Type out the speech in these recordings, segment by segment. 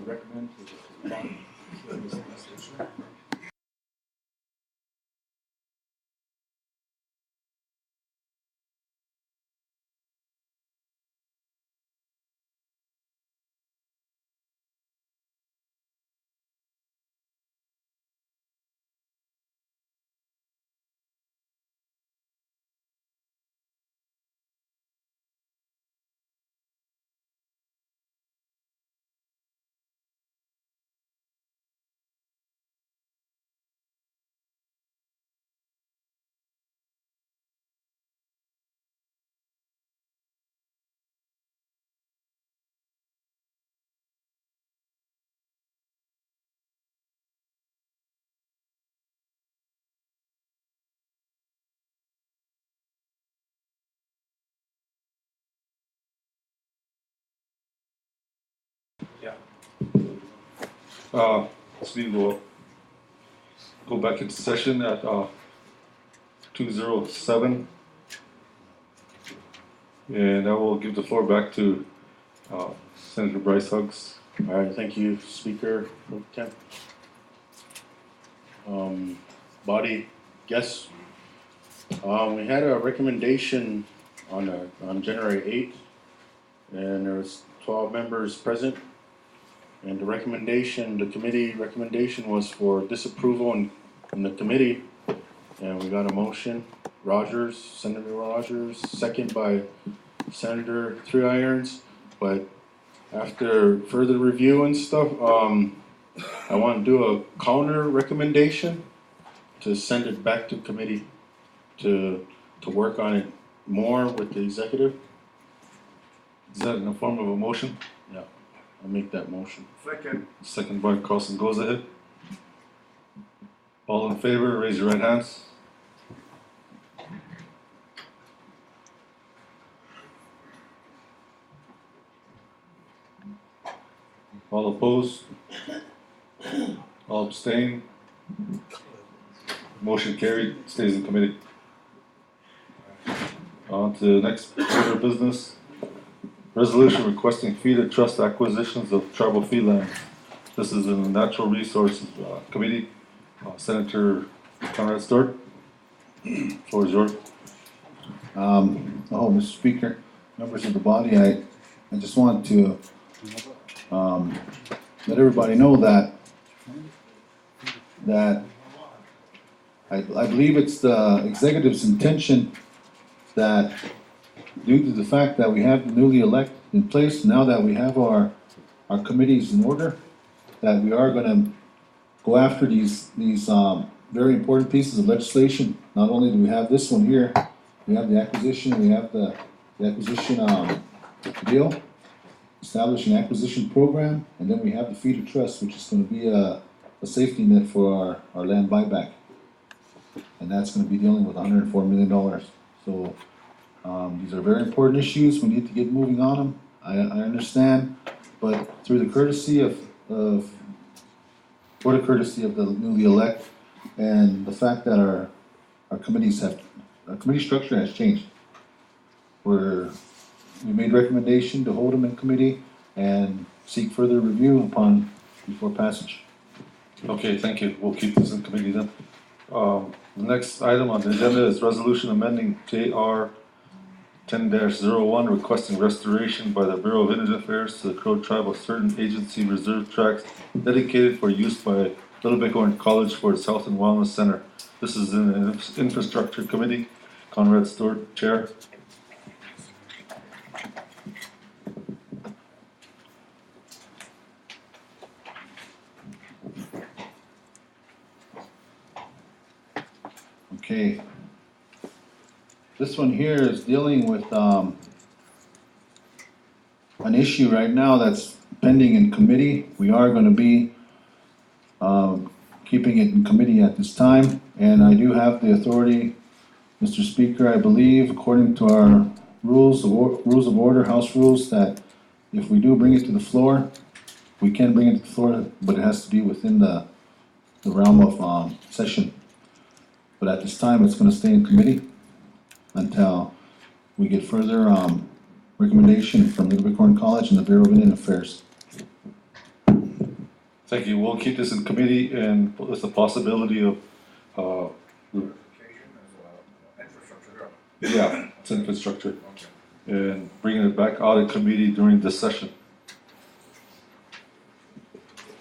Recommend to the body. So we will go back into session at 2:07, and I will give the floor back to Senator Bryce Huggs. All right, thank you, Speaker Pro Tem. Body, yes. We had a recommendation on January 8th, and there was 12 members present. And the committee recommendation was for disapproval in the committee. And we got a motion, Senator Rogers, second by Senator Three Irons. But after further review and stuff, I want to do a counter recommendation to send it back to committee to work on it more with the executive. Is that in the form of a motion? Yeah, I'll make that motion. Second by Carlson goes ahead. All in favor, raise your right hands. All opposed? All abstain? Motion carried, stays in committee. On to the next order of business. Resolution requesting fee trust acquisitions of tribal fee lands. This is in the Natural Resources Committee. Senator Conrad Stewart, floor is yours. Mr. Speaker, members of the body, I just want to let everybody know that I believe it's the executive's intention that due to the fact that we have the newly elected in place, now that we have our committees in order, that we are gonna go after these very important pieces of legislation. Not only do we have this one here, we have the acquisition, we have the acquisition deal, establishing acquisition program, and then we have the fee trust, which is gonna be a safety net for our land buyback. And that's gonna be dealing with $104 million. So these are very important issues. We need to get moving on them. I understand, but through the courtesy of the newly elected and the fact that our committee structure has changed. We made recommendation to hold them in committee and seek further review before passage. Okay, thank you. We'll keep this in committee then. The next item on the agenda is resolution amending JR 10-01 requesting restoration by the Bureau of Indian Affairs to the Crow Tribe of certain agency reserve tracts dedicated for use by Little Bighorn College for its health and wellness center. This is in the infrastructure committee. Conrad Stewart, chair. Okay. This one here is dealing with an issue right now that's pending in committee. We are gonna be keeping it in committee at this time, and I do have the authority, Mr. Speaker, I believe, according to our rules of order, house rules, that if we do bring it to the floor, we can bring it to the floor, but it has to be within the realm of session. But at this time, it's gonna stay in committee until we get further, recommendation from Little Bighorn College and the Bureau of Indian Affairs. Thank you, we'll keep this in committee and there's a possibility of, yeah, it's infrastructure. And bringing it back out of committee during this session.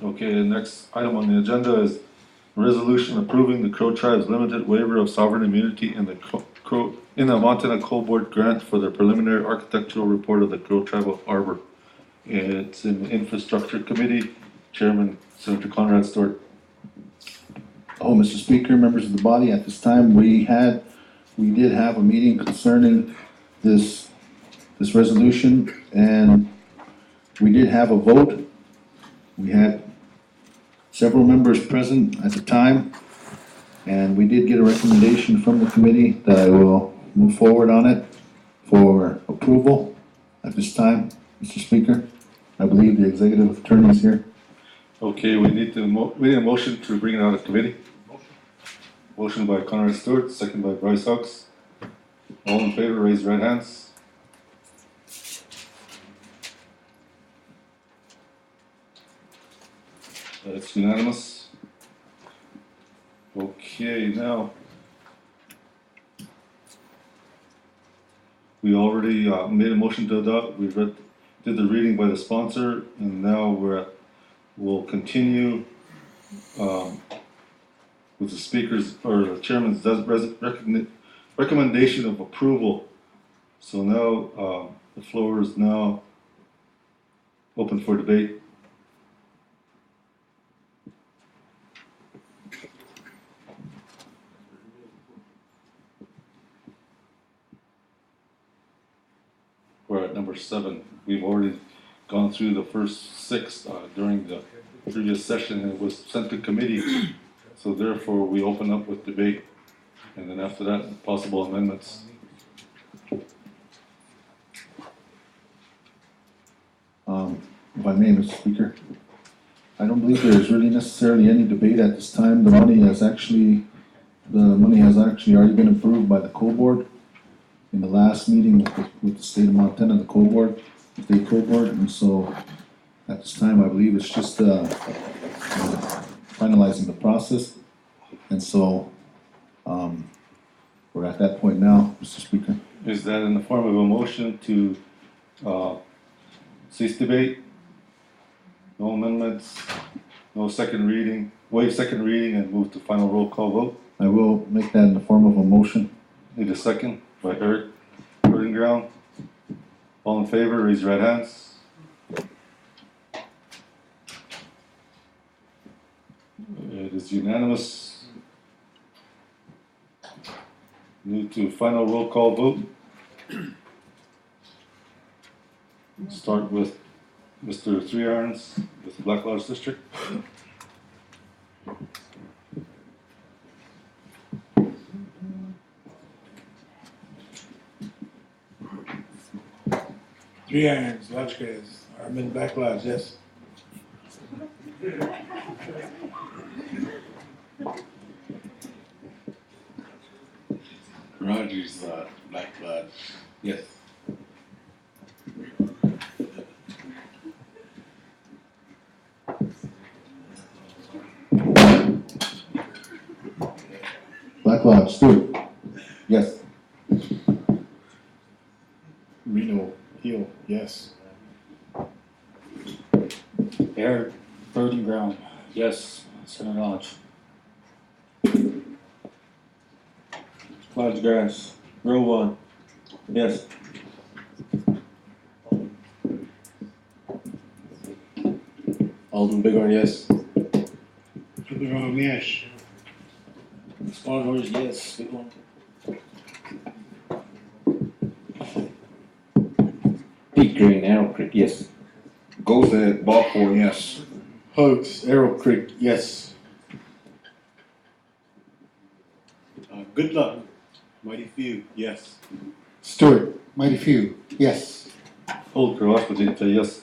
Okay, the next item on the agenda is resolution approving the Crow Tribe's limited waiver of sovereign immunity in the Montana Coal Board grant for the preliminary architectural report of the Crow Tribe of Arbor. It's in the infrastructure committee, Chairman Senator Conrad Stewart. Oh, Mr. Speaker, members of the body, at this time, we did have a meeting concerning this resolution, and we did have a vote. We had several members present at the time, and we did get a recommendation from the committee that I will move forward on it for approval at this time, Mr. Speaker. I believe the executive attorney is here. Okay, we need a motion to bring it out of committee. Motion by Conrad Stewart, second by Bryce Hawks. All in favor, raise your right hands. That's unanimous. Okay, now. We already made a motion to adopt, we did the reading by the sponsor, and now we'll continue with the speaker's, or the chairman's recommendation of approval. So now, the floor is now open for debate. We're at number 7. We've already gone through the first 6 during the previous session, and it was sent to committee. So therefore, we open up with debate, and then after that, possible amendments. If I may, Mr. Speaker, I don't believe there is really necessarily any debate at this time. The money has actually already been approved by the coal board in the last meeting with the state of Montana, the coal board, state coal board, and so at this time, I believe it's just finalizing the process, and so we're at that point now, Mr. Speaker. Is that in the form of a motion to cease debate? No amendments, no second reading, waive second reading and move to final roll call vote? I will make that in the form of a motion. Need a second by Eric Ground. All in favor, raise your right hands. It is unanimous. Move to final roll call vote. Start with Mr. Three Irons with the Black Lodge District. Three Irons, Lodge Grass, Armin Black Lodge, yes. Rogers, Black Lodge, yes. Black Lodge, Stewart. Yes. Reno, Hill, yes. Eric, Burden Ground, yes. Center Lodge. Lodge Grass, row 1, yes. Alden Bighorn, yes. Bighorn, yes. Small Gorge, yes. Big one. Peak Green, Arrow Creek, yes. Goes at Balfour, yes. Hugs, Arrow Creek, yes. Good luck. Mighty Few, yes. Stewart, Mighty Few, yes. Old Cross, yes.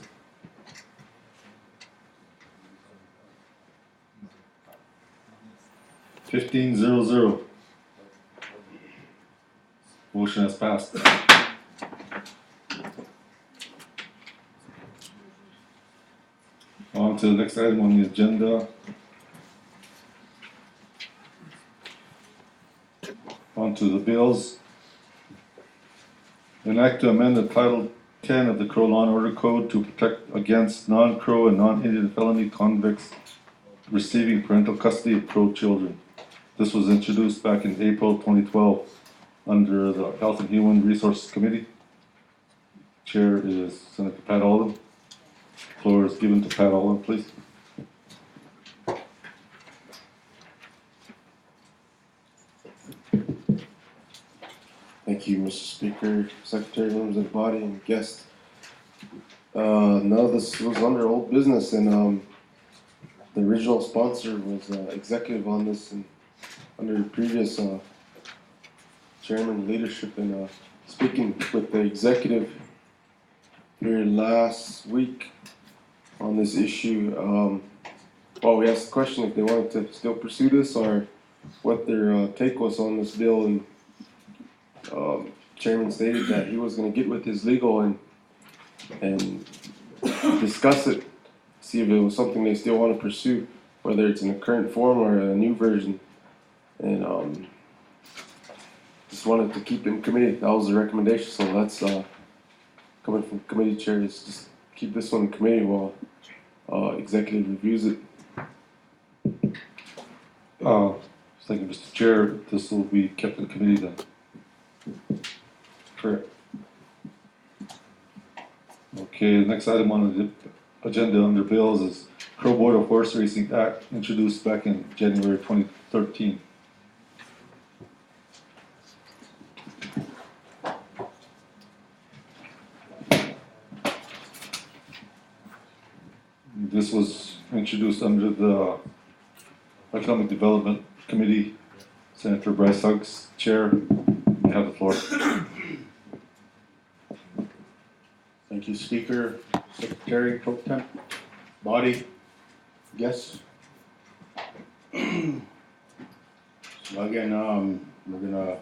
$15,000. Motion has passed. On to the next item on the agenda. On to the bills. An act to amend the Title 10 of the Crow Law and Order Code to protect against non-Crow and non-Indian felony convicts receiving parental custody of Crow children. This was introduced back in April 2012 under the Health and Human Resources Committee. Chair is Senator Pat Oldham. Floor is given to Pat Oldham, please. Thank you, Mr. Speaker, Secretary, members of the body, and guests. No, this was under old business, and the original sponsor was executive on this, and under previous chairman leadership, and speaking with the executive here last week on this issue. Well, we asked the question if they wanted to still pursue this or what their take was on this bill, and chairman stated that he was going to get with his legal and discuss it, see if it was something they still want to pursue, whether it's in a current form or a new version. And just wanted to keep it in committee. That was the recommendation. So that's coming from committee chair, is just keep this one in committee while executive reviews it. Thank you, Mr. Chair. This will be kept in committee then. Correct. Okay, the next item on the agenda under bills is Crow Board of Horse Racing Act, introduced back in January 2013. This was introduced under the Economic Development Committee. Senator Bryce Huggs, Chair. You have the floor. Thank you, Speaker, Secretary, Pro Temp, body, guests. So again, we're gonna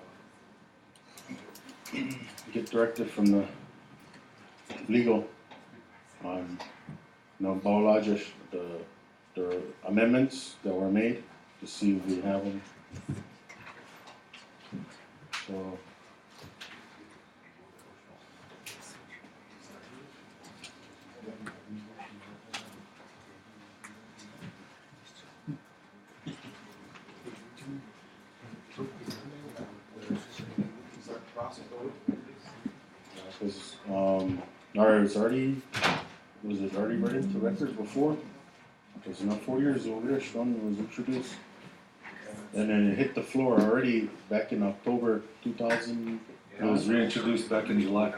get directive from the legal on, Balaji, the amendments that were made, to see if we have them. So. Because, was it already read into records before? Because not 4 years ago, this one was introduced. And then it hit the floor already back in October 2000. It was reintroduced back in July.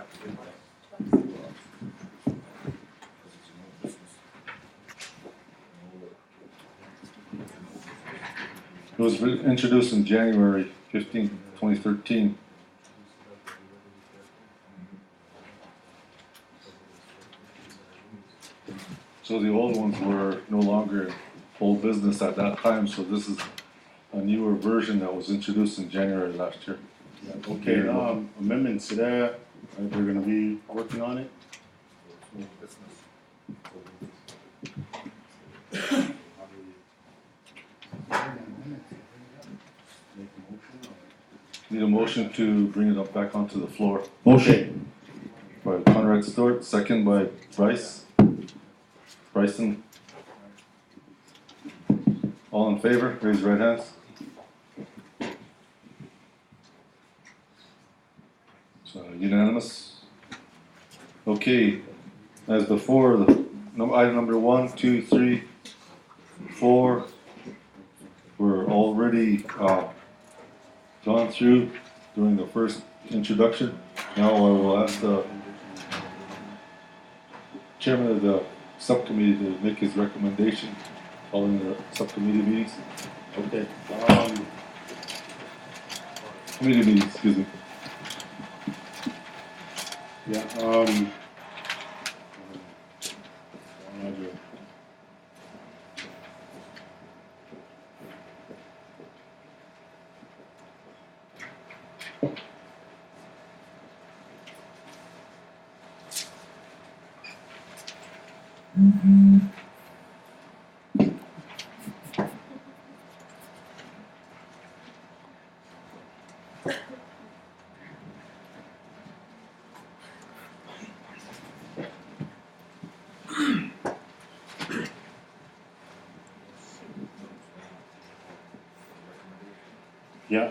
It was introduced in January 15, 2013. So the old ones were no longer old business at that time, so this is a newer version that was introduced in January last year. Okay, amendments to that, they're gonna be working on it. Need a motion to bring it up back onto the floor. Motion. By Conrad Stewart, second by Bryson. All in favor, raise your right hands. So unanimous. Okay, as before, item number 1, 2, 3, 4 were already gone through during the first introduction. Now I will ask the chairman of the subcommittee to make his recommendation following the subcommittee meetings. Okay, Committee meetings, excuse me. yeah, Yeah,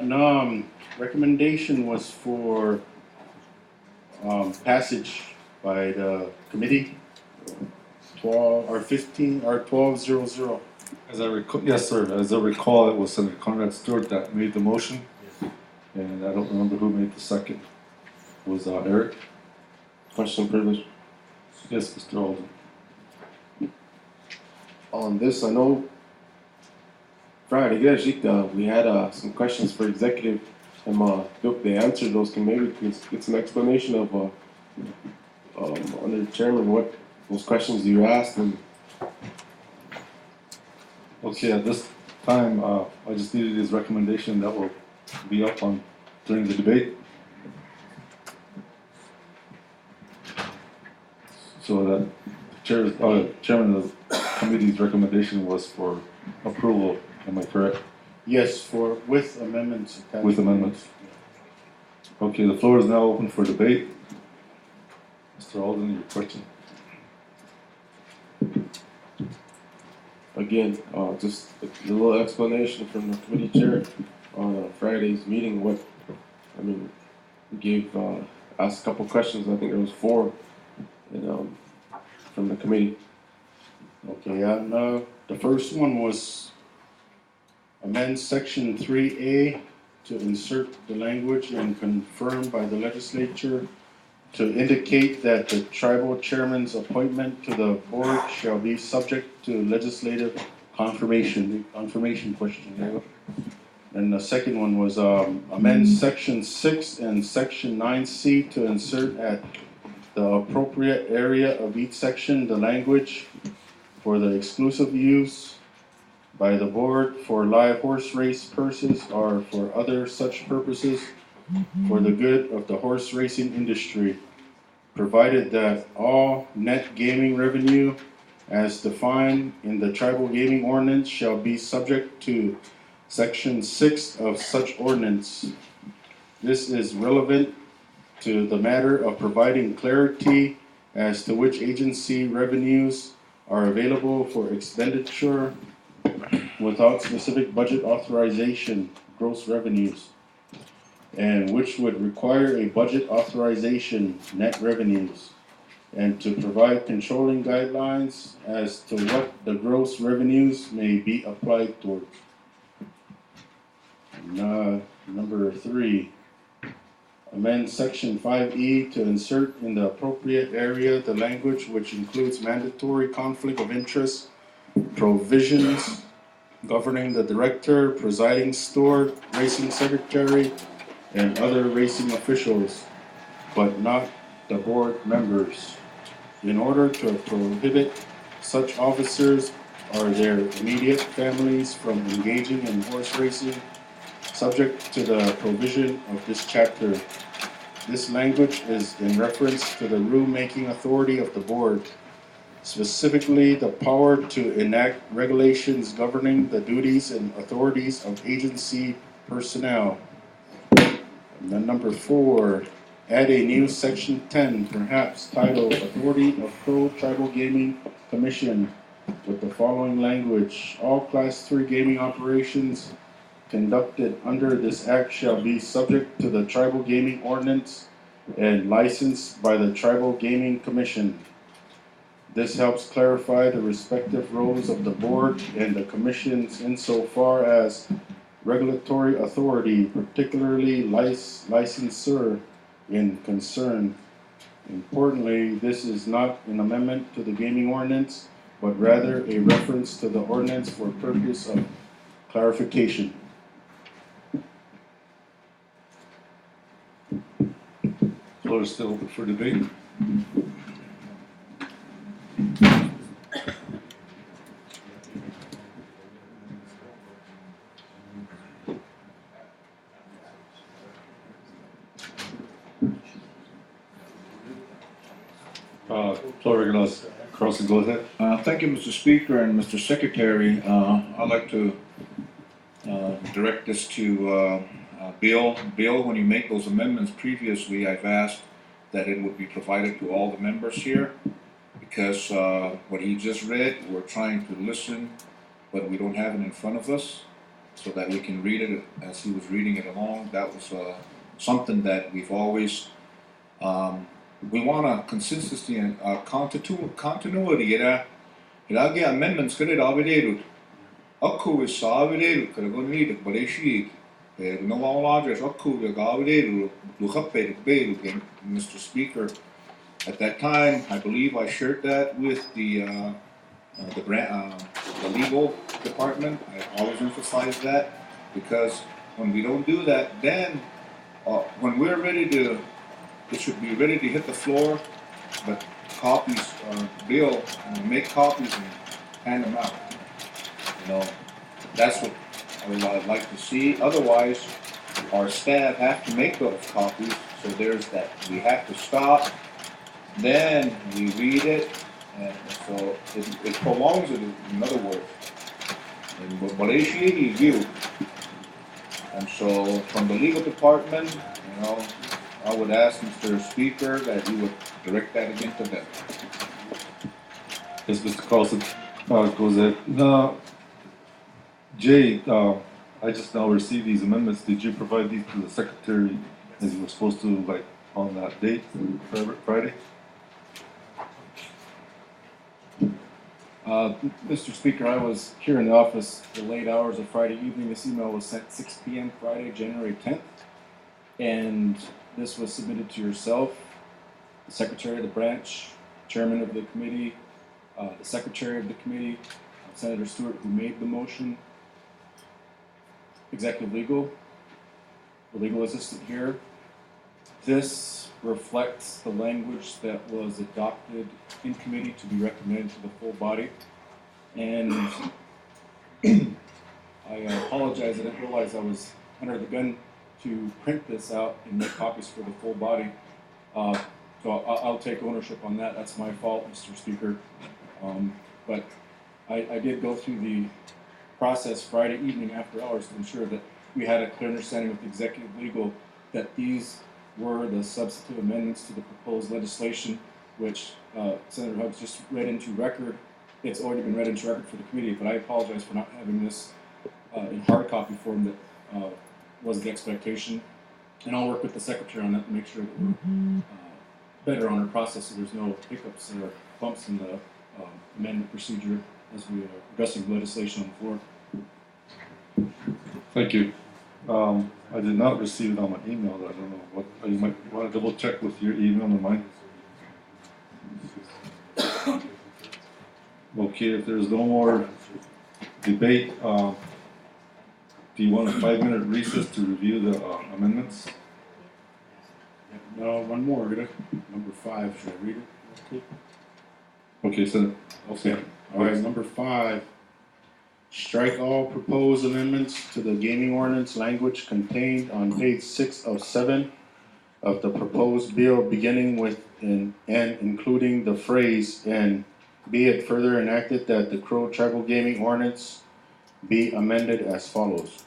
no, recommendation was for, passage by the committee, 1200. As I recall, yes, sir, as I recall, it was Senator Conrad Stewart that made the motion, and I don't remember who made the second. Was Eric? Question privilege. Yes, Mr. Alden. On this, I know Friday, we had some questions for executive, and they answered those. Can maybe get some explanation of under the chairman what those questions you asked and Okay, at this time, I just needed his recommendation that will be up on during the debate. So that chairman of the committee's recommendation was for approval, am I correct? Yes, with amendments. attached. With amendments. Okay, the floor is now open for debate. Mr. Alden, your question? again, just a little explanation from the committee chair on Friday's meeting. We gave asked a couple questions. I think there was 4, and from the committee. Okay, and the first one was amend section 3A to insert the language and confirmed by the legislature to indicate that the tribal chairman's appointment to the board shall be subject to legislative confirmation. The confirmation question there. And the second one was amend section 6 and section 9C to insert at the appropriate area of each section the language for the exclusive use by the board for live horse race purposes or for other such purposes for the good of the horse racing industry, provided that all net gaming revenue as defined in the tribal gaming ordinance shall be subject to section 6 of such ordinance. This is relevant to the matter of providing clarity as to which agency revenues are available for expenditure without specific budget authorization, gross revenues, and which would require a budget authorization, net revenues, and to provide controlling guidelines as to what the gross revenues may be applied towards. Number 3, amend section 5E to insert in the appropriate area the language which includes mandatory conflict of interest provisions governing the director, presiding steward, racing secretary, and other racing officials, but not the board members, in order to prohibit such officers or their immediate families from engaging in horse racing, subject to the provision of this chapter. This language is in reference to the rule-making authority of the board, specifically the power to enact regulations governing the duties and authorities of agency personnel. And then number 4, add a new section 10, perhaps titled Authority of Pro Tribal Gaming Commission, with the following language: all class 3 gaming operations conducted under this act shall be subject to the tribal gaming ordinance and licensed by the Tribal Gaming Commission. This helps clarify the respective roles of the board and the commissions insofar as regulatory authority, particularly licensor, in concern. Importantly, this is not an amendment to the gaming ordinance, but rather a reference to the ordinance for purpose of clarification. Floor is still open for debate. Floor recognized. Carlson, go ahead. Thank you, Mr. Speaker and Mr. Secretary. I'd like to direct this to Bill. Bill, when you make those amendments previously, I've asked that it would be provided to all the members here because what he just read, we're trying to listen, but we don't have it in front of us so that we can read it as he was reading it along. That was something that we've always we want a consistency and continuity. Ilagi amendments kare davideru. Akku is savideru kare gonidu bareshi. No longer akku gavideru luhape beru. Mr. Speaker, at that time, I believe I shared that with the legal department. I always emphasize that because when we don't do that, then when we're ready to. It should be ready to hit the floor, but copies, Bill, make copies and hand them out. That's what I would like to see. Otherwise, our staff have to make those copies. So there's that. We have to stop. Then we read it, and so it prolongs it. In other words, and Malaysia review. And so from the legal department, I would ask Mr. Speaker that you would direct that again to them. Yes, Mr. Carlson, goes ahead. No, Jay, I just now received these amendments. Did you provide these to the secretary as you were supposed to, like, on that date, Friday? Mr. Speaker, I was here in the office the late hours of Friday evening. This email was sent 6 p.m. Friday, January 10th. And this was submitted to yourself, the Secretary of the Branch, Chairman of the Committee, the Secretary of the Committee, Senator Stewart, who made the motion, Executive Legal, the Legal Assistant here. This reflects the language that was adopted in committee to be recommended to the full body. And I apologize, I didn't realize I was under the gun to print this out and make copies for the full body. So I'll take ownership on that. That's my fault, Mr. Speaker. But I did go through the process Friday evening after hours to ensure that we had a clear understanding with Executive Legal that these were the substantive amendments to the proposed legislation, which Senator Hugs just read into record. It's already been read into record for the committee, but I apologize for not having this in hard copy form that was the expectation. And I'll work with the secretary on that to make sure that we're better on our process so there's no hiccups or bumps in the amendment procedure as we are addressing legislation on the floor. Thank you. I did not receive it on my email. I don't know what, you might want to double check with your email and mine. Okay, if there's no more debate, do you want a 5-minute recess to review the amendments? No, one more, Rita. Number 5, should I read it real quick? Okay, so, Okay. All right, number 5. Strike all proposed amendments to the gaming ordinance language contained on page 6 of 7 of the proposed bill, beginning with and including the phrase, and be it further enacted that the Crow Tribal Gaming Ordinance be amended as follows.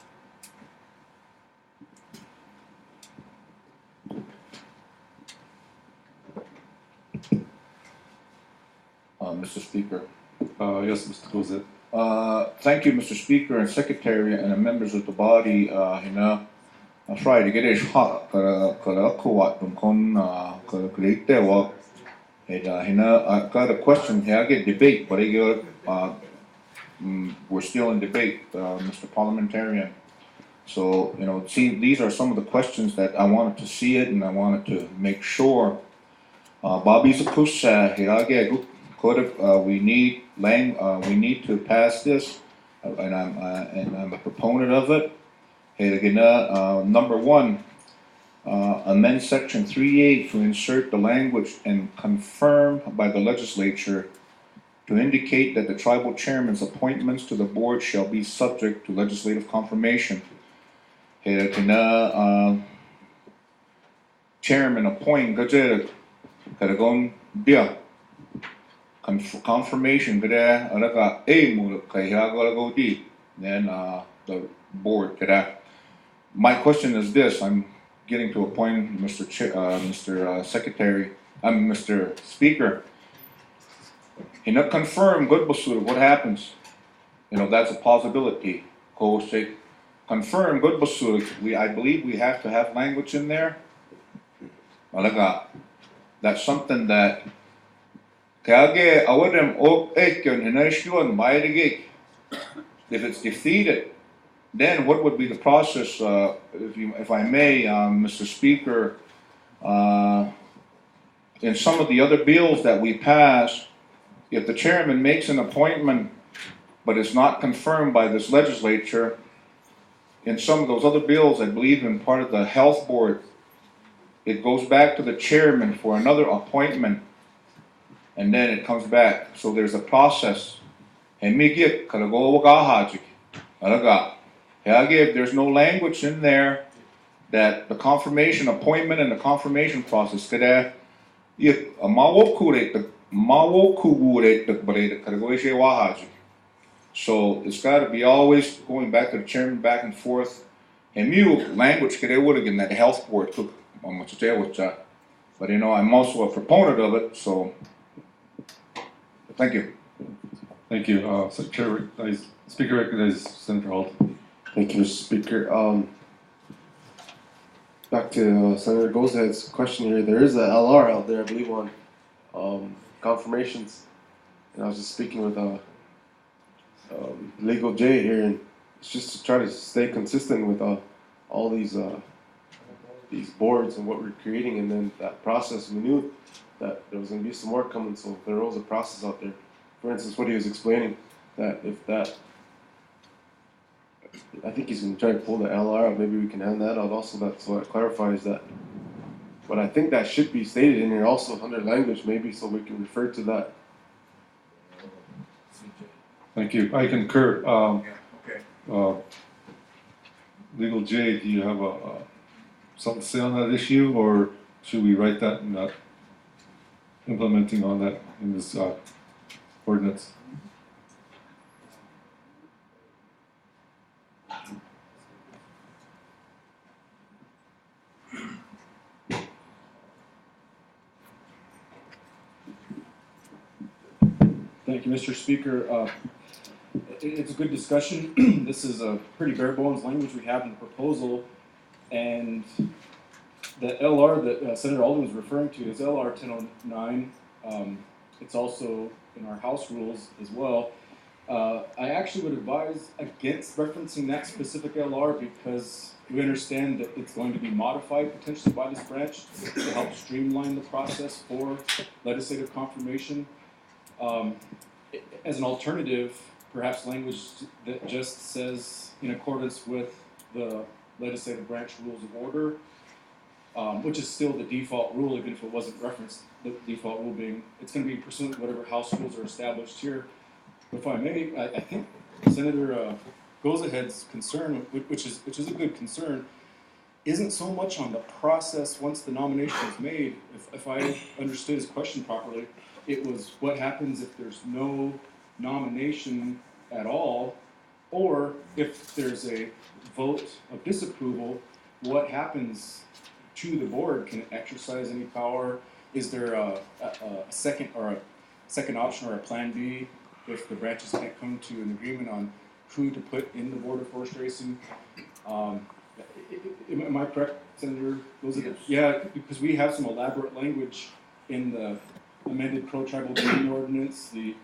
Mr. Speaker. yes, Mr. Gozet. Thank you, Mr. Speaker and Secretary and the members of the body. That's right. To get it hot, I've got a question here. I get debate, but we're still in debate, Mr. Parliamentarian. So, see, these are some of the questions that I wanted to see it, and I wanted to make sure. Bobby's a push. We need to pass this, and I'm a proponent of it. Number 1, amend section 3.8 to insert the language and confirm by the legislature to indicate that the tribal chairman's appointments to the board shall be subject to legislative confirmation. Chairman appoint Karagon Dia confirmation kada alaka mo kay go di then the board kada. My question is this, I'm getting to a point, Mr. Secretary, Mr. Speaker. Not confirm good basura, what happens? That's a possibility. Ko say confirm good basura. I believe we have to have language in there. Alaga. That's something that Kage awadem ok ekyon hinashtuan mairigik. If it's defeated, then what would be the process, if I may, Mr. Speaker, in some of the other bills that we pass, if the chairman makes an appointment, but it's not confirmed by this legislature, in some of those other bills, I believe in part of the health board, it goes back to the chairman for another appointment, and then it comes back. So there's a process. And if there's no language in there that the confirmation appointment and the confirmation process kada so it's got to be always going back to the chairman back and forth. And language kada would again that health board took but I'm also a proponent of it, so thank you. Thank you. Speaker recognizes Senator Halton. Thank you, Mr. Speaker. Back to Senator Gozhead's question here. There is a LR out there, I believe, on confirmations. And I was just speaking with Legal J here, and it's just to try to stay consistent with all these boards and what we're creating, and then that process. We knew that there was going to be some work coming, so there was a process out there. For instance, what he was explaining, that if that, I think he's going to try to pull the LR out, maybe we can hand that out also, so that clarifies that. But I think that should be stated in here also under language, maybe, so we can refer to that. Thank you. I concur. Legal J, do you have something to say on that issue, or should we write that and not implementing on that in this ordinance? Thank you, Mr. Speaker. It's a good discussion. This is a pretty bare bones language we have in the proposal, and the LR that Senator Alden was referring to is LR 1009. It's also in our House rules as well. I actually would advise against referencing that specific LR because we understand that it's going to be modified potentially by this branch to help streamline the process for legislative confirmation. As an alternative, perhaps language that just says in accordance with the legislative branch rules of order, which is still the default rule, even if it wasn't referenced, the default rule being it's going to be pursuant to whatever House rules are established here. If I may, I think Senator Gozahead's concern, which is a good concern, isn't so much on the process once the nomination is made. If I understood his question properly, it was what happens if there's no nomination at all, or if there's a vote of disapproval, what happens to the board? Can it exercise any power? Is there a second option or a plan B if the branches can't come to an agreement on who to put in the board of horse racing? Am I correct, Senator? Yeah, because we have some elaborate language in the amended pro-tribal gaming ordinance, the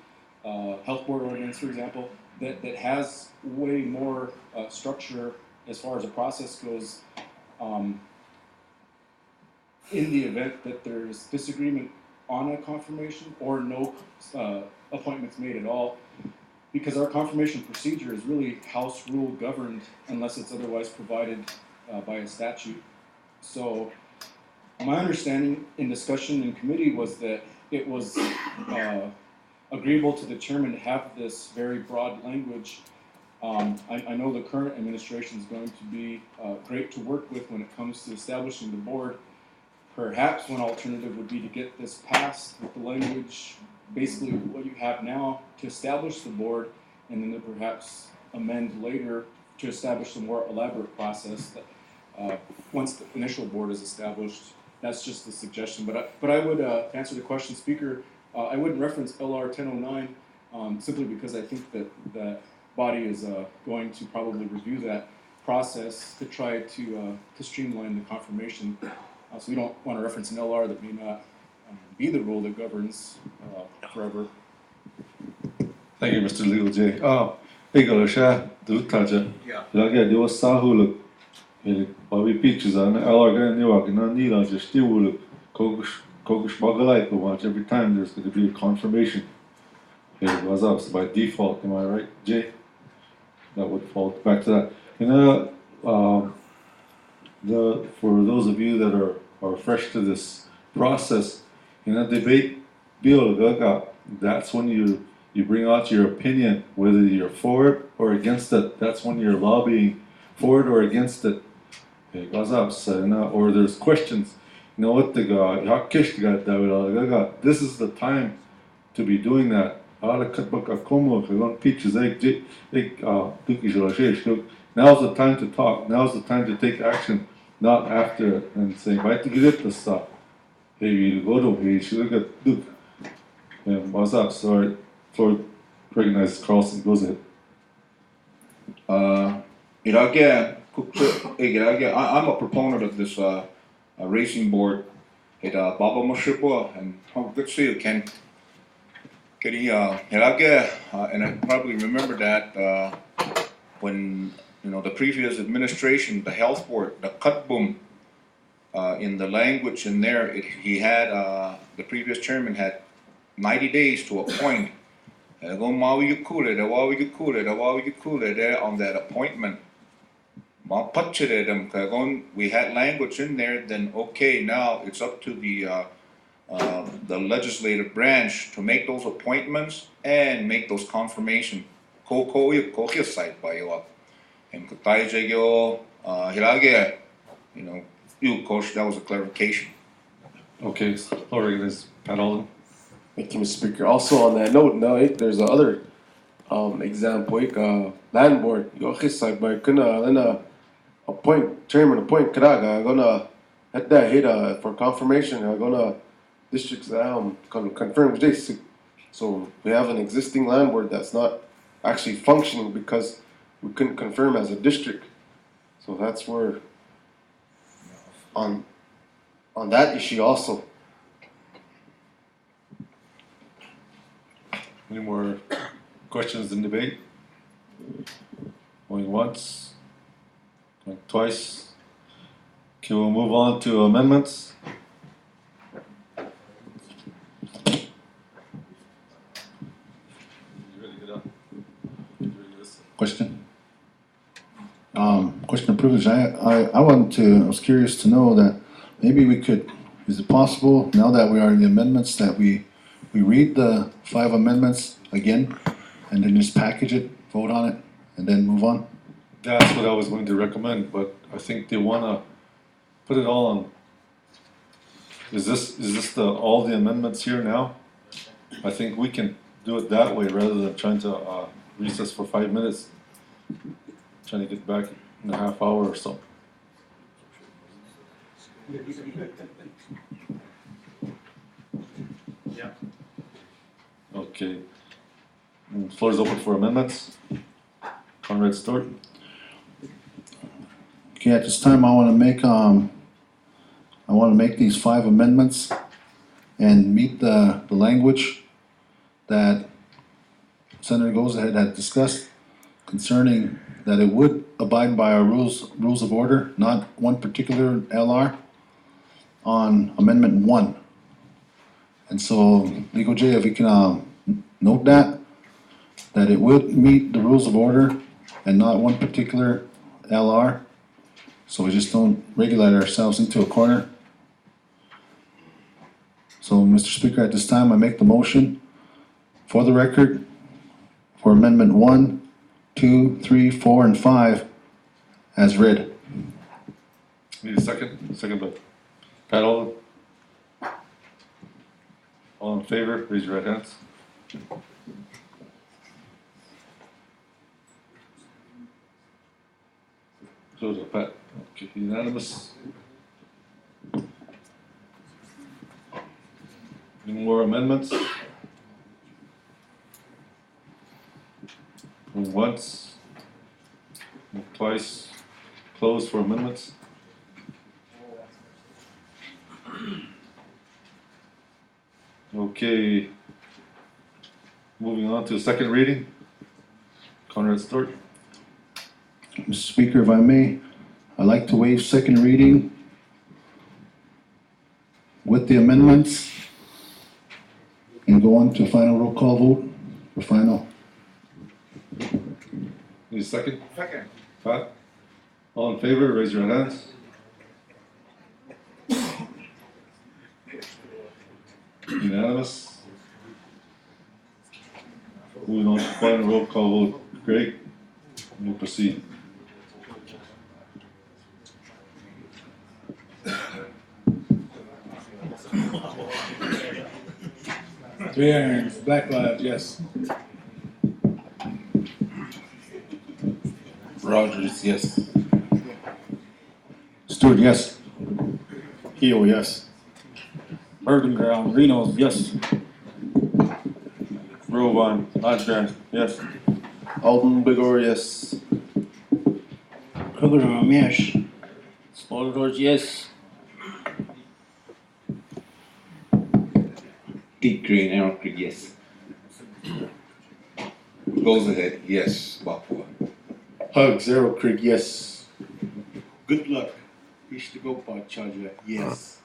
health board ordinance, for example, that has way more structure as far as the process goes. In the event that there's disagreement on a confirmation or no appointments made at all, because our confirmation procedure is really House rule governed unless it's otherwise provided by a statute. So my understanding in discussion in committee was that it was agreeable to the chairman to have this very broad language. I know the current administration is going to be great to work with when it comes to establishing the board. Perhaps one alternative would be to get this passed with the language basically what you have now to establish the board, and then to perhaps amend later to establish a more elaborate process that, once the initial board is established. That's just a suggestion, but I would, to answer the question, Speaker, I would reference LR 1009, simply because I think that the body is going to probably review that process to try to streamline the confirmation. So we don't want to reference an LR that may not be the rule that governs forever. Thank you, Mr. Legal J. Igor, Dutaja. Yeah. Lagya, there was Sahuluk. Bobby Peaches on Allergan, New York, and on Needle, just still look. Kogush Bagalaiko watch every time there's going to be a confirmation. It was up, so by default, am I right, Jay? That would fall back to that. You know, for those of you that are fresh to this process, in a debate, Bill Gaga, that's when you bring out your opinion, whether you're for it or against it. That's when you're lobbying for it or against it. Or there's questions. You know what, this is the time to be doing that. Now's the time to talk. Now's the time to take action, not after and saying, "Why to get this stuff?" Hey, you go to hey, look at Duke. What's up? Sorry, Floyd recognizes Carlson. Goes ahead. I'm a proponent of this racing board. Baba Moshipo, and good to see you, Ken. And I probably remember that when the previous administration, the health board, the cut boom in the language in there, he had the previous chairman had 90 days to appoint. On that appointment. We had language in there, then okay, now it's up to the legislative branch to make those appointments and make those confirmation. And coach, that was a clarification. Okay, Floyd recognizes Pat Alden. Thank you, Mr. Speaker. Also on that note, now there's another example. Land board. Chairman appoint Karaga. I'm gonna at that hit for confirmation. I'm gonna districts confirm this. So we have an existing land board that's not actually functioning because we couldn't confirm as a district. So that's where on that issue also. Any more questions in debate? Going once, going twice. Okay, we'll move on to amendments. Question? Question of privilege. I was curious to know that maybe we could, is it possible, now that we are in the amendments, that we read the 5 amendments again and then just package it, vote on it, and then move on? That's what I was going to recommend, but I think they wanna put it all on. Is this all the amendments here now? I think we can do it that way rather than trying to recess for 5 minutes. Trying to get back in a half hour or so. Yeah. Okay. Floor is open for amendments. Conrad Stewart. Okay, at this time, I want to make these 5 amendments and meet the language that Senator Gozahead had discussed concerning that it would abide by our rules of order, not one particular LR, on Amendment 1. And so, Legal J, if we can note that it would meet the rules of order and not one particular LR, so we just don't regulate ourselves into a corner. So, Mr. Speaker, at this time, I make the motion for the record for Amendment 1, 2, 3, 4, and 5 as read. Need a second? Second by Pat Alden. All in favor, raise your right hands. So the pat, okay, unanimous. Any more amendments? Move once, move twice, close for amendments. Okay. Moving on to second reading. Conrad Stewart. Mr. Speaker, if I may, I'd like to waive second reading with the amendments and go on to final roll call vote for final. Need a second? Second. Pat? All in favor, raise your hands. Unanimous. Moving on to final roll call vote. Greg, we'll proceed. Three irons, Black Lives, yes. Rogers, yes. Stewart, yes. Keel, yes. Burden Ground, Reno's, yes. Row one, Hodgman, yes. Alden Bigor, yes. Program, yes. Spalding, yes. Deep Green Arrow Creek, yes. Goes ahead, yes, Buckwa. Hugs, Arrow Creek, yes. Good luck. Reach the go pot charger, yes.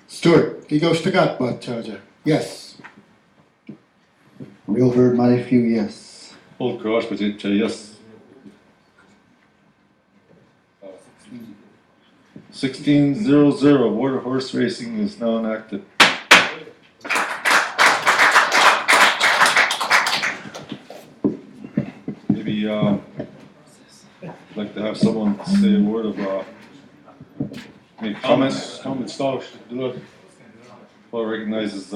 Stewart, Eagles to God, Charger. Yes. Real Bird, Mighty Few, yes. Old Cross, yes. 1600, Water Horse Racing is now enacted. Maybe, I'd like to have someone say a word of, make comments. Comments, Stoush, look. Well, recognizes,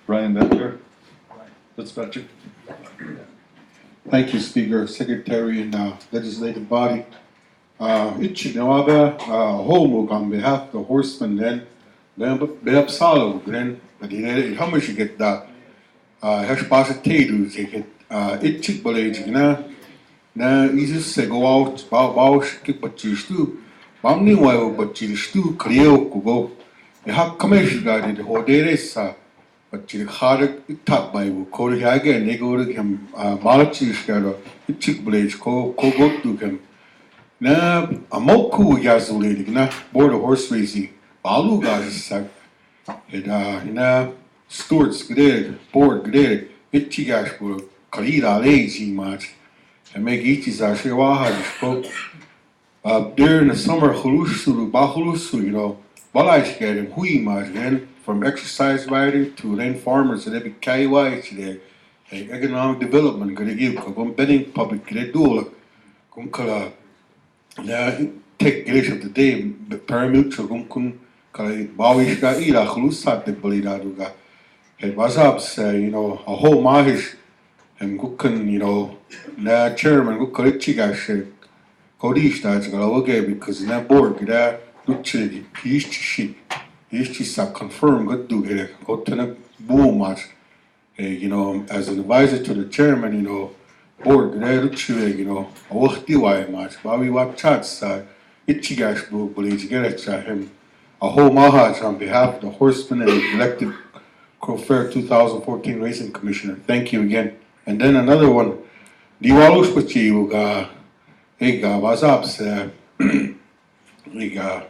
Brian Bentler. Dispatcher. Thank you, Speaker, Secretary, and Legislative Body. Itchinawaga, Homo on behalf of the horsemen, then Salo, then, but how much you get that? Hash positados, you get itchik bolage, na, easy say go out, bausch, keep what you do. Bamni while but you do, Creo, go. You have commercial guy, the whole day is, but you hard tap by Koreaga and they go to him, Malachi, itchik bolage, go to him. Na amoku yazuledig na board of horse racing balu gazisag na stewards gred board gred itchigash bur kalida lazy match and make ichis ashewaha spoke during the summer khulusu bahulusu balaish get him hui match then from exercise riding to then farmers and every kaiwa today economic development gonna give betting public gred do kala take gelees op de day, paramutual kun bawish ga ira khlusat de balidaduga. Het was up say, a whole mahish and gukken, na chairman gukalichiga shit. Kodish that's got okay because in that board that duchig pishi pishi sa confirm good do here. Go to the boom match. As an advisor to the chairman, board gre ruchwe awkhti way match bawi wat chats itchigash bu bulij get him a whole mahaj on behalf of the horsemen and elected Crow Fair 2014 Racing Commissioner. Thank you again. And then another one, Diwalush Pachi uga ega wazaps ega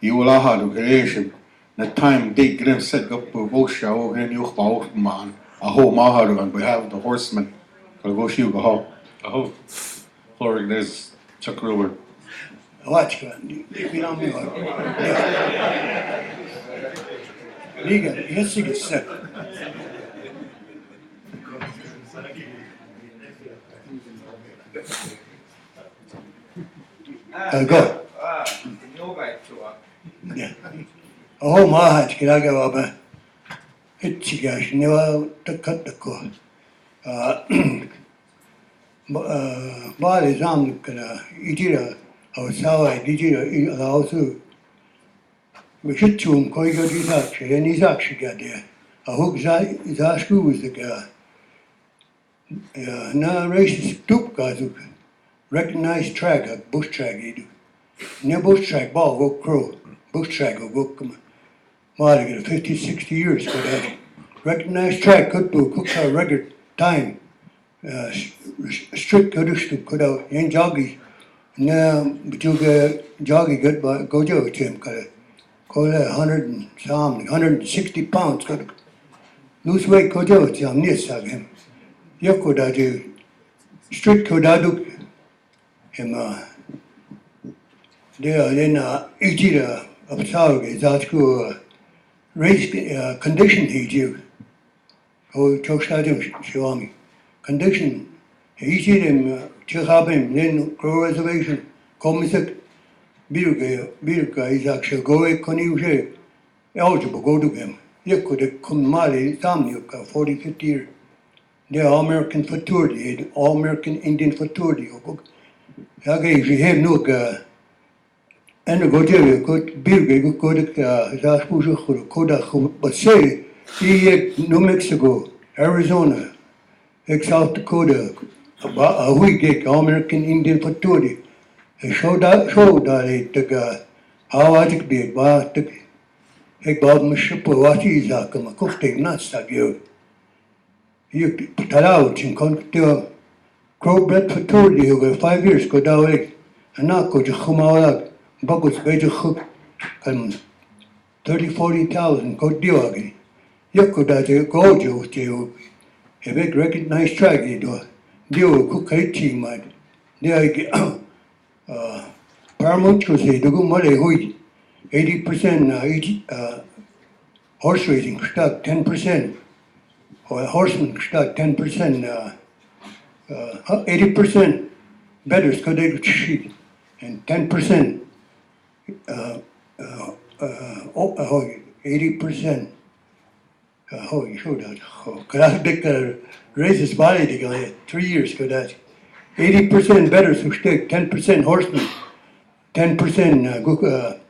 iwalaha do creation the time date grim set up bosha o gren yuch baus man a whole mahaj on behalf of the horsemen. Floor recognizes Chuck Rower. Watch, you know me. Liga, yes, you get set. Go. Yeah. Oh, my, can I go up? Hitchigash, never to cut the cord. Bali Zam, Ijira, or Sawa, Dijira, also. We should tune Koigo Dizakshi, and Izakshi got there. I hope Zasku was the guy. Now, races Tup Gazuk, recognized track, a bush track, near bush track, ball go crow, bush track go come. Well, get 50, 60 years for that. Recognized track could do, cook a record time. Strict Kudush could out, and joggy. Now, but you get joggy good, but go to him, call it 100 and some, 160 pounds. Lose weight, go to him, near him. You could do strict could do him. There, then, Ijira of Saudi, that's good. Race condition he do. Oh, Choshadam Shawami. Condition. He see them, Chekabim, then Crow Reservation, Komisak, Birka is actually go a Koniushe, eligible, go to him. You could come Mali, Samyuka, 40, 50 years. They're all American Faturdi, all American Indian Faturdi. Okay, if you have no and the Godia could be good, Kodak, but say, New Mexico, Arizona, South Dakota, about a week, American Indian Faturdi. They showed that they took how I took be about the Bob Mishipo, what is that? Come a cook take nuts that you put out and come to Crow Bread Faturdi, you go 5 years, go down, and now go to Humawag. Buckles better hook and 30, 40,000 go deal. You could go to a big recognized track, you do. Deal cook 18 might. There Paramount was a good money, 80% horse racing stock, 10%, or horseman stock, 10%, 80% betters could they cheat, and 10%. 80%. You show that. Could I take raise his body to go 3 years? Could that 80% better so stick 10% horsemen, 10%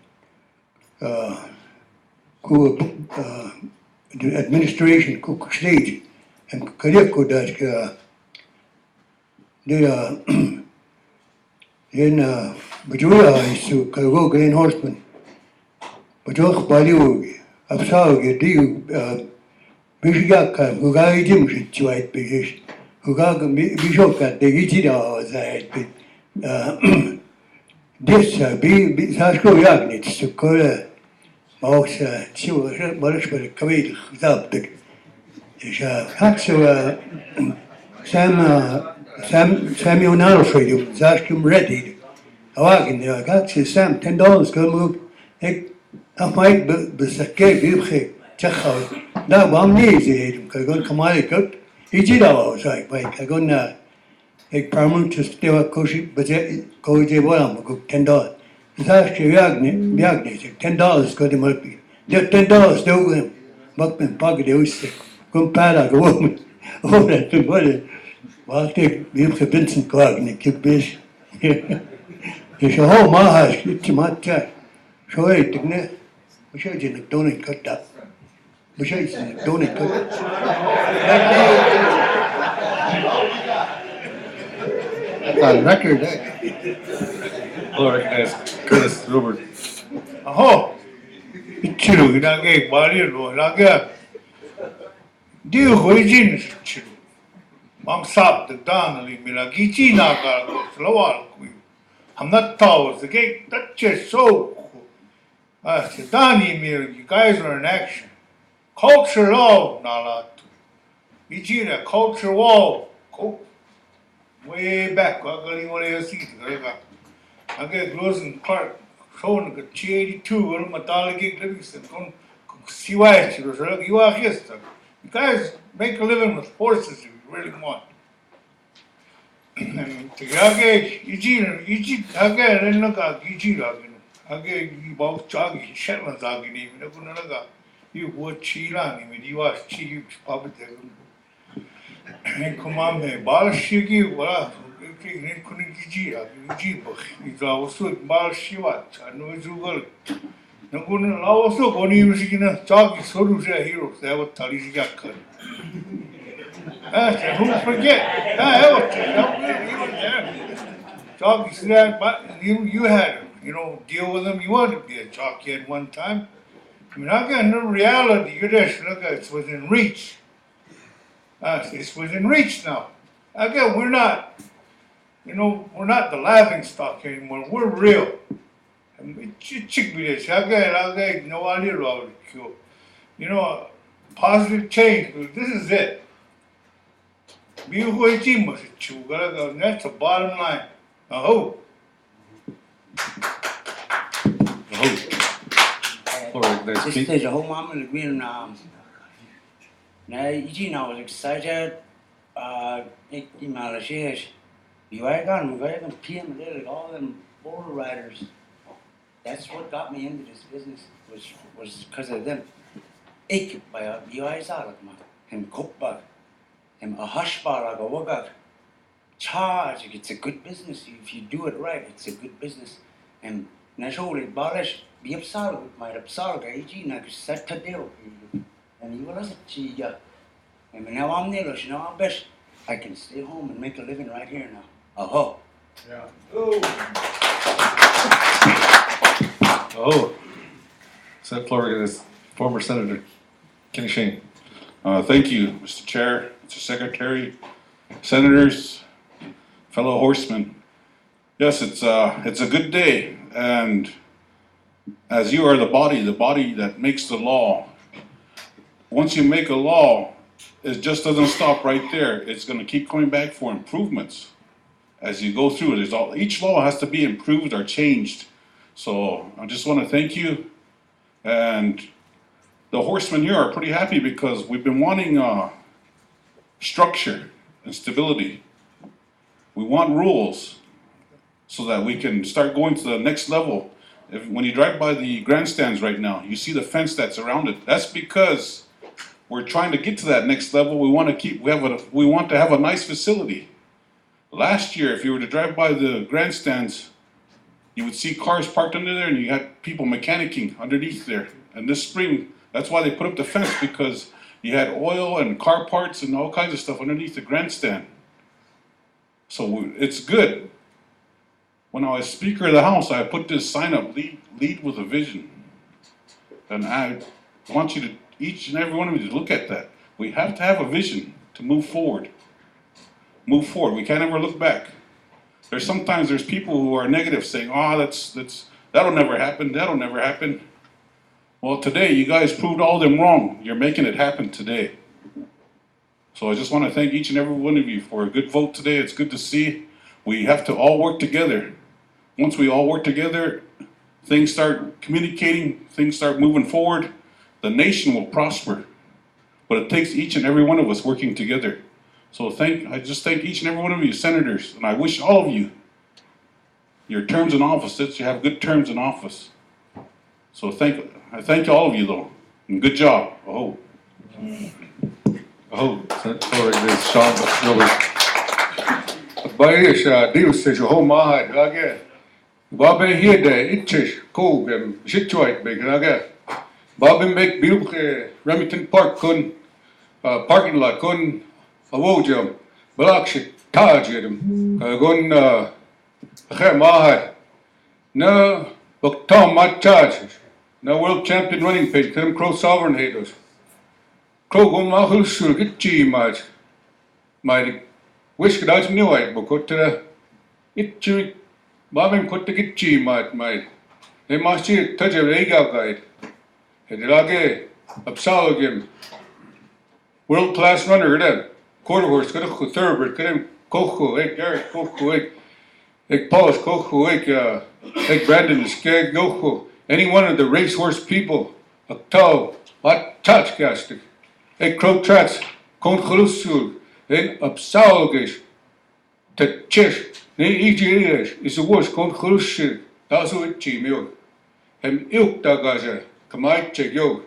administration, cook stage, and could that they in but you realize to go green horseman. But you value of Saudi, do you Bishaka, who got a gym to white Bish, who got Bishop at the Gijida this be Sasko Yagnits to call a mouse, she was Morish for the Kavit without the Haxo Samuel Nalfred, Zaskum ready. I got Sam $10 go move. I might be Sake, Bibhe, Chekhow. Now, one easy, I go come out. He did all right, I go now. A permanent to stay a coshi, but go to one, go $10. It's actually Yagni, $10 go to Murphy. Just $10 still with him. Buckman pocket, they always say, go pad like a woman. Oh, that's the money. Well, I'll take Vincent Clark and keep busy. It's a whole mahash, it's a matcha. So, I think that we should don't cut that. We should don't cut that's on record. All right, guys. Curtis, Robert. Oh, it's true. It's not gay, but you know, not gay. Do you origin? True. Mam sap the Donnelly, Milagichi Naga, Slowal. I'm not tall, the gate, that's just so cool. Dani, you guys are in action. Culture law, Nalat. Mijina, culture wall. Way back, I'm going to see it. I get Glosen Clark, showing the G82, or Metallic Livingston, see why she was like, you are here. You guys make a living with horses if you really want. Tagage, Eugene, again, look at Eugene, again, you both jogging, Shetland, even if another You what Chilani, when you was Chi, Papa, and come on, man, Balashigi, what? Couldn't it's also Balashivat, I know it's well. No good, also, when you was in a talk, so do their heroes, they were Talizaka. Who forget? I Talk is that, but you had, deal with them. You wanted to be a jockey at one time. I mean, I got no reality. You just look at it's within reach. It's within reach now. Again, we're not, we're not the laughing stock anymore. We're real. No idea. Positive change. This is it. That's the bottom line. Oh. Alright, This is a home mom and green. Now, I was excited. In Malaysia, you I got PM did all them border riders. That's what got me into this business was because of them. Ik by a UI Zalak him cookbug, him a hush bar like a wagak. Charge, it's a good business. If you do it right, it's a good business. And Nasholi Balish, be upsal with my upsal, I set to deal. And you will listen to you. And now I'm there, I'm best. I can stay home and make a living right here now. Oh. Yeah. Oh. Senate Florida is former Senator Kenny Shane. Thank you, Mr. Chair, Mr. Secretary, Senators, fellow horsemen. Yes, it's a good day, and as you are the body that makes the law, once you make a law, it just doesn't stop right there. It's going to keep coming back for improvements as you go through it. Each law has to be improved or changed. So I just want to thank you, and the horsemen here are pretty happy because we've been wanting structure and stability. We want rules so that we can start going to the next level. When you drive by the grandstands right now, you see the fence that's around it. That's because we're trying to get to that next level. We want to have a nice facility. Last year, if you were to drive by the grandstands, you would see cars parked under there and you had people mechanicking underneath there. And this spring, that's why they put up the fence, because you had oil and car parts and all kinds of stuff underneath the grandstand. So it's good. When I was Speaker of the House, I put this sign up, lead with a vision. And I want you to, each and every one of you, to look at that. We have to have a vision to move forward. Move forward. We can't ever look back. Sometimes there's people who are negative, saying, that'll never happen, that'll never happen. Well, today, you guys proved all them wrong. You're making it happen today. So I just want to thank each and every one of you for a good vote today. It's good to see. We have to all work together. Once we all work together, things start communicating, things start moving forward, the nation will prosper. But it takes each and every one of us working together. So I just thank each and every one of you, senators, and I wish all of you, your terms in office, that you have good terms in office. So I thank all of you, though, and good job. Oh. Senate Florida is Sean Gilbert. Bayesh, Deus says, oh, my, again. Bobby here, the itches, cool, and situate, big, again. Bobby make beautiful Remington Park, parking lot, couldn't. Awojam, Balakshit, Tajim, Gun, Mahad, no, but Tom, my charges, no world champion running page, Kim Crow Sovereign haters. Crow go Mahul Sur, get G, my wish could I knew it, but got to the it, Bobbin put the get G, my, they must see it, touch a legal guide. Hedelage, Upsalagim, world class runner, then. Quarter horse, good third, good Coco, Garrett, Coco, Paulus, Coco, Brandon, Skag, Yoko, any one of the racehorse people, a toe, hot touchgastic, Crow Trats, Concholusul, Upsalgish, the Chish, EGS is the worst Concholusul, that's what G milk, Ilk Dagaja, Kamai Check Yoke,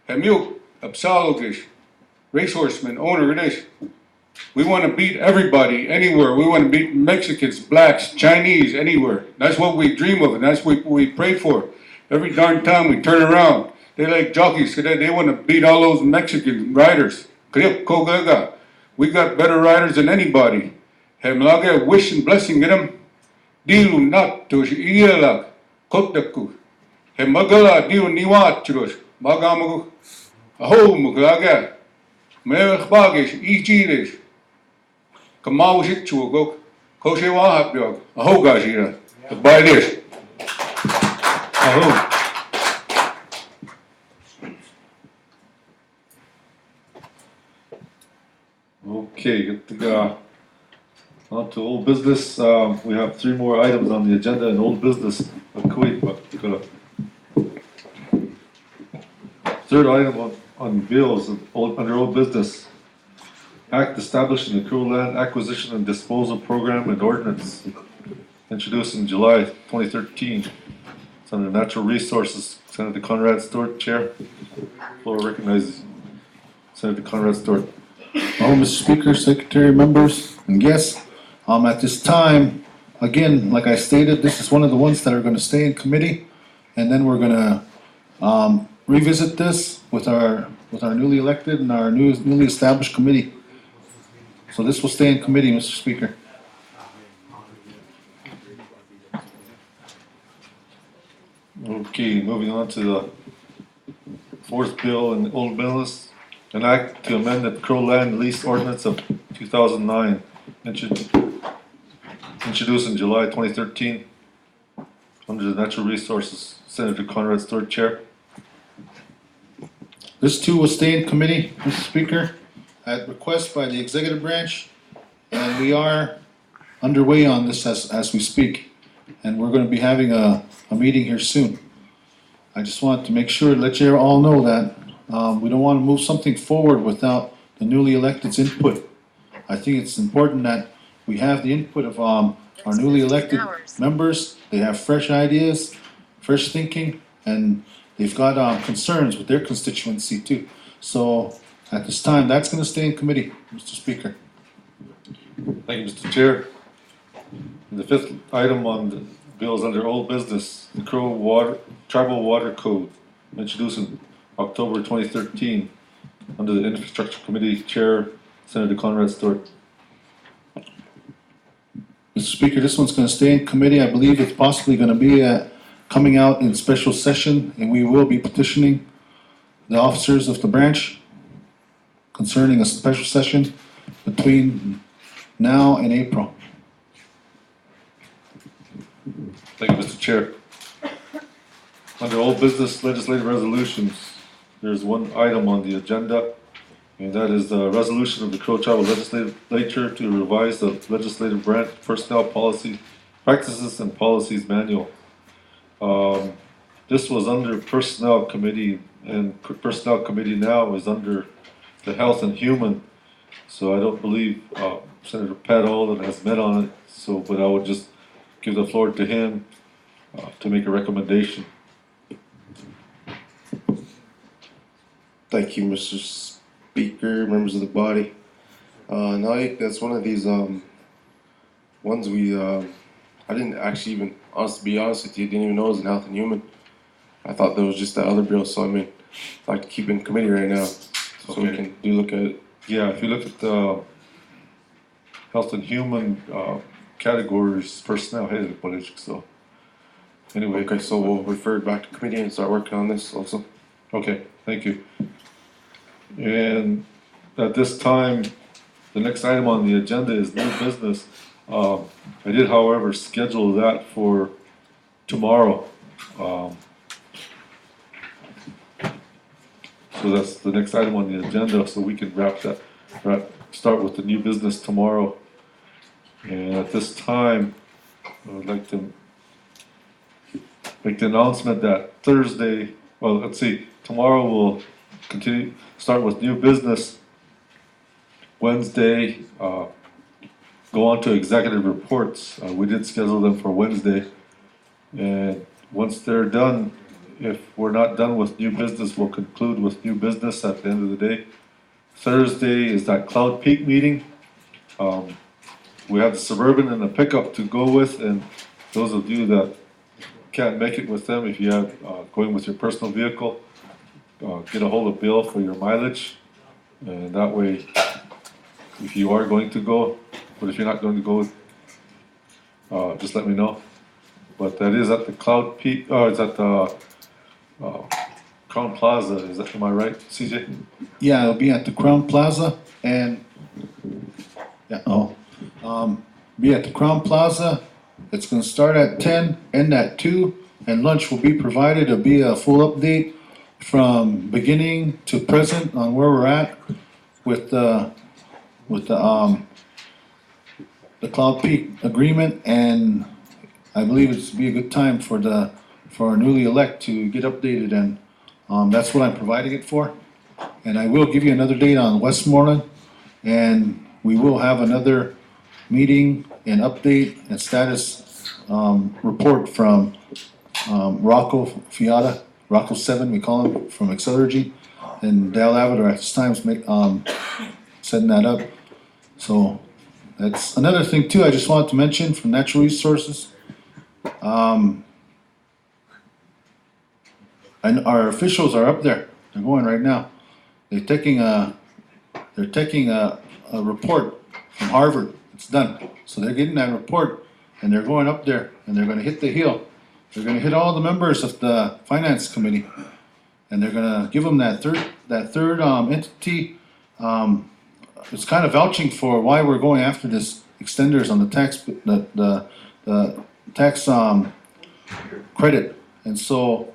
Hemuk, Absalogish, racehorseman, owner of this. We want to beat everybody, anywhere. We want to beat Mexicans, blacks, Chinese, anywhere. That's what we dream of, and that's what we pray for. Every darn time we turn around, they like jockeys, they want to beat all those Mexican riders. We got better riders than anybody. Hemlaga, wish and blessing in them. Dilu not to Ielak, Kotaku. Hemagala, Dilu Niwatros, Magamagu, Aho Muglaga, Merich Bagish, Ijidish. Kamal Shitchu go, Koshe Wahapyog, Aho Gajira, by this. Aho. Okay, good to go. On to old business. We have 3 more items on the agenda in old business. Third item on bills under old business. Act establishing the Crow Land Acquisition and Disposal Program and Ordinance introduced in July 2013. It's under Natural Resources. Senator Conrad Stewart, Chair. Floor recognizes Senator Conrad Stewart. Oh, Mr. Speaker, Secretary, members, and guests, at this time, again, like I stated, this is one of the ones that are gonna stay in committee, and then we're gonna, revisit this with our newly elected and our newly established committee. So this will stay in committee, Mr. Speaker. Okay, moving on to the fourth bill in old business. An act to amend the Crow Land Lease Ordinance of 2009, introduced in July 2013 under the Natural Resources. Senator Conrad Stewart, Chair. This too will stay in committee, Mr. Speaker, at request by the executive branch, and we are underway on this as we speak. And we're gonna be having a meeting here soon. I just want to make sure, let you all know that we don't want to move something forward without the newly elected's input. I think it's important that we have the input of our newly elected members. They have fresh ideas, fresh thinking, and they've got concerns with their constituency too. So at this time, that's going to stay in committee, Mr. Speaker. Thank you, Mr. Chair. The fifth item on the bill is under old business, the Crow Tribal Water Code, introduced in October 2013 under the Infrastructure Committee Chair, Senator Conrad Stewart. Mr. Speaker, this one's going to stay in committee. I believe it's possibly going to be coming out in special session, and we will be petitioning the officers of the branch concerning a special session between now and April. Thank you, Mr. Chair. Under old business legislative resolutions, there's one item on the agenda, and that is the resolution of the Crow Tribal Legislature to revise the legislative branch personnel policy, practices and policies manual. This was under personnel committee, and personnel committee now is under the health and human. So I don't believe Senator Pat Alden has met on it. So, but I would just give the floor to him to make a recommendation. Thank you, Mr. Speaker, members of the body. No, that's one of these ones I didn't actually even, to be honest with you, didn't even know it was in Health and Human. I thought that was just the other bill, so I mean, I'd like to keep it in committee right now, so we can look at it. Yeah, if you look at the Health and Human categories, personnel headed politics, so. Anyway. Okay, so we'll refer it back to committee and start working on this also. Okay, thank you. And at this time, the next item on the agenda is new business. I did, however, schedule that for tomorrow. So that's the next item on the agenda, so we can start with the new business tomorrow. And at this time, I would like to make the announcement that Thursday, well, let's see, tomorrow we'll start with new business. Wednesday, go on to executive reports. We did schedule them for Wednesday. And once they're done, if we're not done with new business, we'll conclude with new business at the end of the day. Thursday is that Cloud Peak meeting. We have the Suburban and the pickup to go with, and those of you that can't make it with them, if you have, going with your personal vehicle, get a hold of Bill for your mileage. And that way, if you are going to go, but if you're not going to go, just let me know. But that is at the Cloud Peak, it's at the, Crown Plaza, am I right, CJ? Yeah, it'll be at the Crown Plaza and, be at the Crown Plaza. It's gonna start at 10, end at 2, and lunch will be provided. It'll be a full update from beginning to present on where we're at with the Cloud Peak agreement, and I believe it's be a good time for our newly elect to get updated, and that's what I'm providing it for. And I will give you another date on Westmoreland, and we will have another meeting and update and status report from Rocco Fiata, Rocco 7, we call him, from Excelergy, and Dale Avador at this time's setting that up. So that's another thing too, I just wanted to mention from Natural Resources. And our officials are up there, they're going right now. They're taking a report from Harvard, it's done. So they're getting that report and they're going up there and they're gonna hit the hill. They're gonna hit all the members of the finance committee. And they're gonna give them that third entity. It's kind of vouching for why we're going after this extenders on the tax credit. And so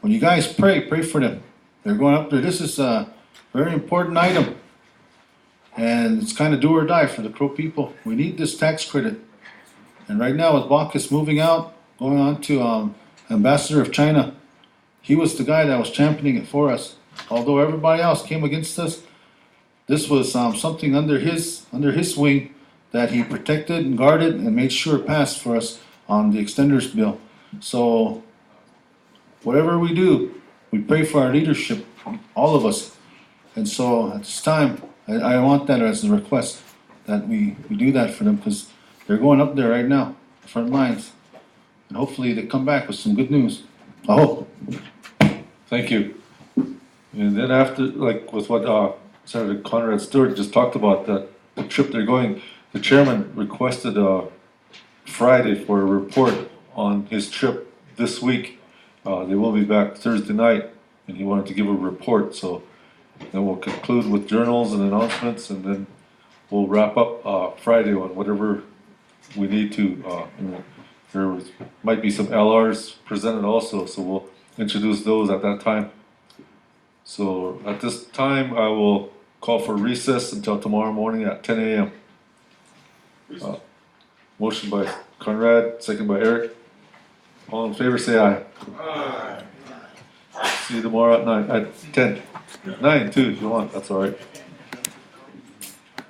when you guys pray for them. They're going up there. This is a very important item. And it's kind of do or die for the Crow people. We need this tax credit. And right now with Baucus moving out, going on to Ambassador of China, he was the guy that was championing it for us. Although everybody else came against us, this was something under his wing that he protected and guarded and made sure passed for us on the extenders bill. So whatever we do, we pray for our leadership, all of us. And so at this time, I want that as a request, that we do that for them, because they're going up there right now, front lines. And hopefully they come back with some good news. I hope. Thank you. And then after, like with what Senator Conrad Stewart just talked about, that the trip they're going, the chairman requested Friday for a report on his trip this week. They will be back Thursday night, and he wanted to give a report, so then we'll conclude with journals and announcements, and then we'll wrap up Friday on whatever we need to. There might be some LRs presented also, so we'll introduce those at that time. So at this time, I will call for recess until tomorrow morning at 10 a.m. Motion by Conrad, second by Eric. All in favor, say aye. Aye. See you tomorrow at 10. 9 too, if you want, that's all right.